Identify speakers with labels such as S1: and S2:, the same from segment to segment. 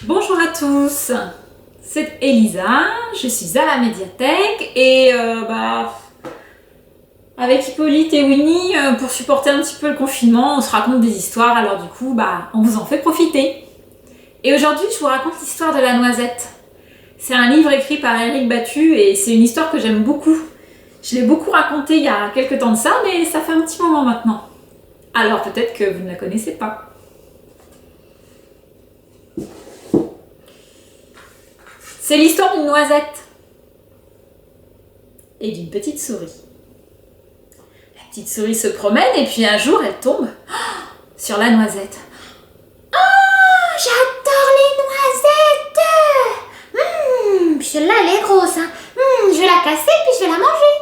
S1: Bonjour à tous, c'est Elisa, je suis à la médiathèque et avec Hippolyte et Winnie, pour supporter un petit peu le confinement, on se raconte des histoires, alors du coup, on vous en fait profiter. Et aujourd'hui, je vous raconte l'histoire de la noisette. C'est un livre écrit par Éric Battu et c'est une histoire que j'aime beaucoup. Je l'ai beaucoup racontée il y a quelques temps de ça, mais ça fait un petit moment maintenant. Alors peut-être que vous ne la connaissez pas. C'est l'histoire d'une noisette et d'une petite souris. La petite souris se promène et puis un jour elle tombe sur la noisette.
S2: Oh, j'adore les noisettes. Celle-là elle est grosse. Je vais la casser puis je vais la manger.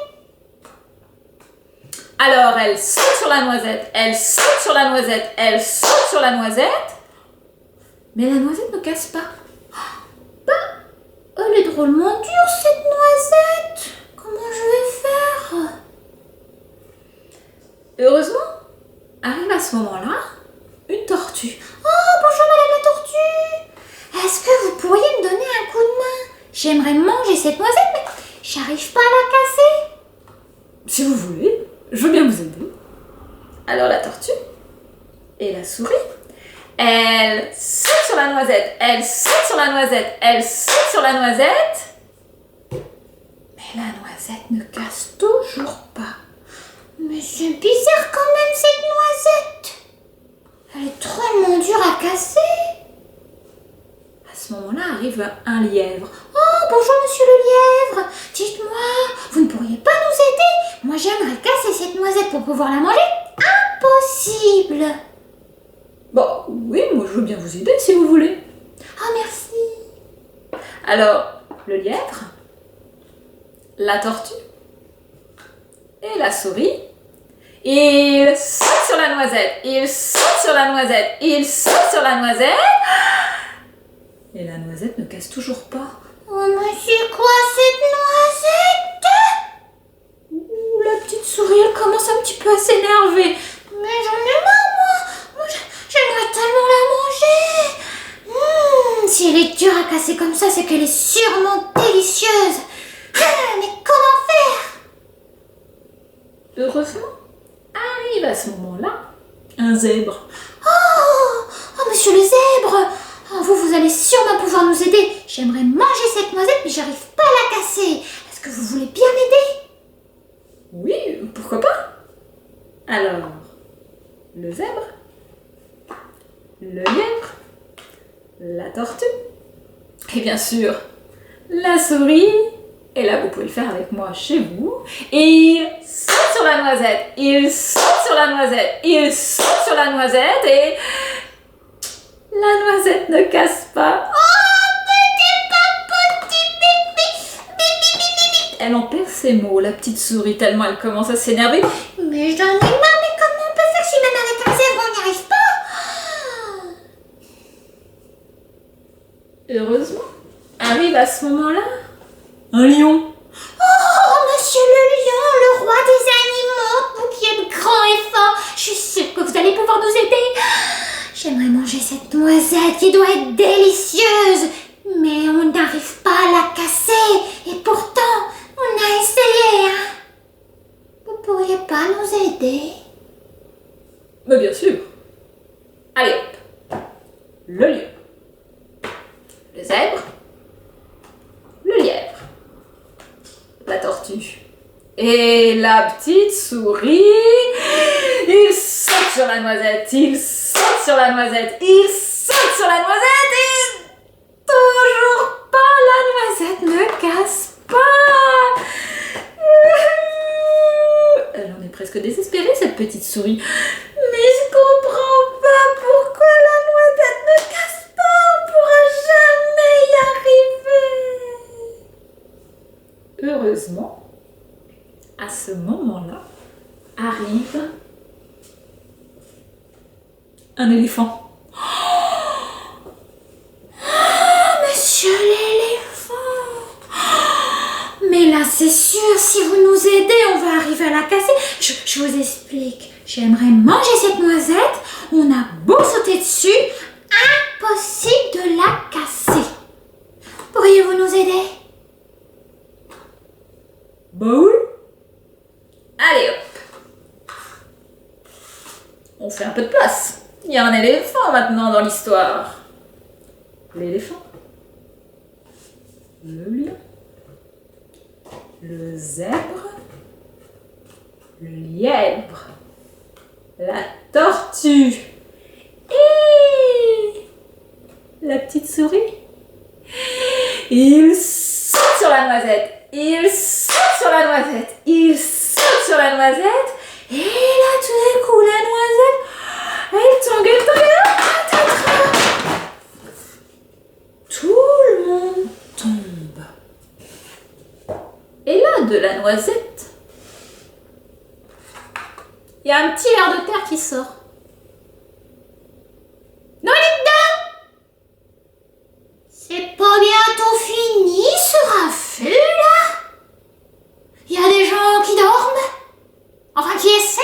S1: Alors elle saute sur la noisette, elle saute sur la noisette, elle saute sur la noisette. Mais la noisette ne casse pas.
S2: Elle est drôlement dure cette noisette. Comment je vais faire?
S1: Heureusement, arrive à ce moment-là une tortue.
S2: Oh, bonjour madame la tortue. Est-ce que vous pourriez me donner un coup de main? J'aimerais manger cette noisette mais j'arrive pas à la casser.
S1: Si vous voulez, je veux bien vous aider. Alors la tortue et la souris, elle saute sur la noisette, elle saute sur la noisette, elle saute sur la noisette. Mais la noisette ne casse toujours pas.
S2: Mais c'est bizarre quand même cette noisette. Elle est drôlement dure à casser.
S1: À ce moment-là arrive un lièvre.
S2: Oh, bonjour monsieur le lièvre. Dites-moi, vous ne pourriez pas nous aider? Moi j'aimerais casser cette noisette pour pouvoir la manger. Impossible.
S1: Bon, oui, moi je veux bien vous aider si vous voulez.
S2: Oh, merci.
S1: Alors, le lièvre, la tortue et la souris, ils sautent sur la noisette, ils sautent sur la noisette, ils sautent sur la noisette. Et la noisette ne casse toujours pas.
S2: Oh, mais c'est quoi cette noisette?
S1: Ouh, la petite souris, elle commence un petit peu à s'énerver.
S2: Mais j'en ai marre, moi j'aimerais tellement la manger. Si elle est dure à casser comme ça, c'est qu'elle est sûrement délicieuse. Mais comment faire?
S1: Heureusement, arrive à ce moment-là un zèbre.
S2: Oh, monsieur le zèbre. Oh, vous allez sûrement pouvoir nous aider. J'aimerais manger cette noisette, mais j'arrive pas à la casser. Est-ce que vous voulez bien m'aider?
S1: Oui, pourquoi pas? Alors, le zèbre, le lièvre, la tortue, et bien sûr, la souris. Et là, vous pouvez le faire avec moi chez vous. Et il saute sur la noisette, il saute sur la noisette, il saute sur la noisette et la noisette ne casse pas. Elle en perd ses mots, la petite souris, tellement elle commence à s'énerver.
S2: Mais j'en ai marre, mais comment on peut faire si même avec un zèbre on n'y arrive pas?
S1: Heureusement, arrive à ce moment-là un lion.
S2: Oh, monsieur le lion, le roi des animaux, vous qui êtes grand et fort, je suis sûre que vous allez pouvoir nous aider. J'aimerais manger cette noisette qui doit être délicieuse, mais on n'arrive pas à la casser, et pourtant, on a essayé, hein. Vous pourriez pas nous aider?
S1: Mais bien sûr. Allez hop. Le lion, le zèbre, le lièvre, la tortue et la petite souris. Il saute sur la noisette, il saute sur la noisette, il saute sur la noisette et toujours pas, la noisette ne casse pas. Elle en est presque désespérée, cette petite souris. Mais je comprends pas pourquoi la noisette ne casse pas, on pourra jamais y arriver. Heureusement, à ce moment-là, arrive un éléphant.
S2: Monsieur l'éléphant. Mais là, c'est sûr, si vous nous aidez, on va arriver à la casser. Je vous explique. J'aimerais manger cette noisette. On a beau sauter dessus, impossible de la casser.
S1: On fait un peu de place. Il y a un éléphant maintenant dans l'histoire. L'éléphant. Le lion. Le zèbre. Le lièvre. La tortue. Et la petite souris. Il saute sur la noisette. Il saute sur la noisette. Il saute sur la noisette. Et là, tout d'un coup, la noisette, elle tangue, tout le monde tombe. Et là, de la noisette, il y a un petit ver de terre qui sort.
S2: C'est pas bientôt fini ce raffut là? Il y a des gens qui dorment? Enfin qui essaient?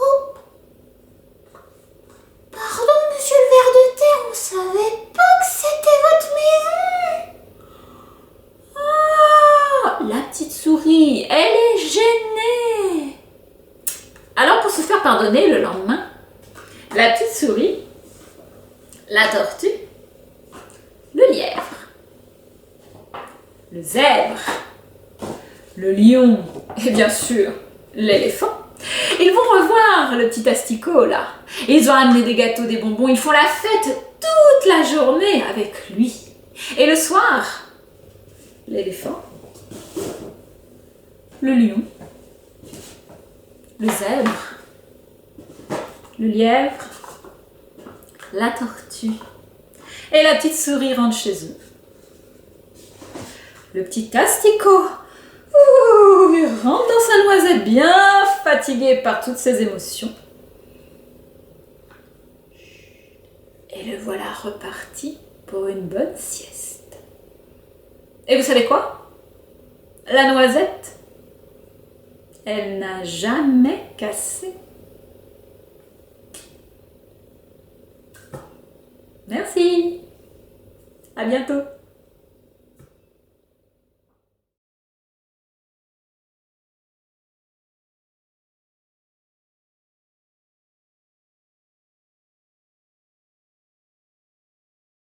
S2: Oh! Pardon, monsieur le ver de terre, on savait pas que c'était votre maison!
S1: Ah, la petite souris, elle est gênée. Alors, pour se faire pardonner le lendemain, la petite souris, la tortue, le lièvre, le zèbre, le lion et bien sûr l'éléphant, ils vont revoir le petit asticot là. Ils ont amené des gâteaux, des bonbons, ils font la fête toute la journée avec lui. Et le soir, l'éléphant, le lion, le zèbre, le lièvre, la tortue et la petite souris rentrent chez eux. Le petit asticot, il rentre dans sa noisette bien fatigué par toutes ses émotions. Et le voilà reparti pour une bonne sieste. Et vous savez quoi? La noisette, elle n'a jamais cassé. Merci. À bientôt.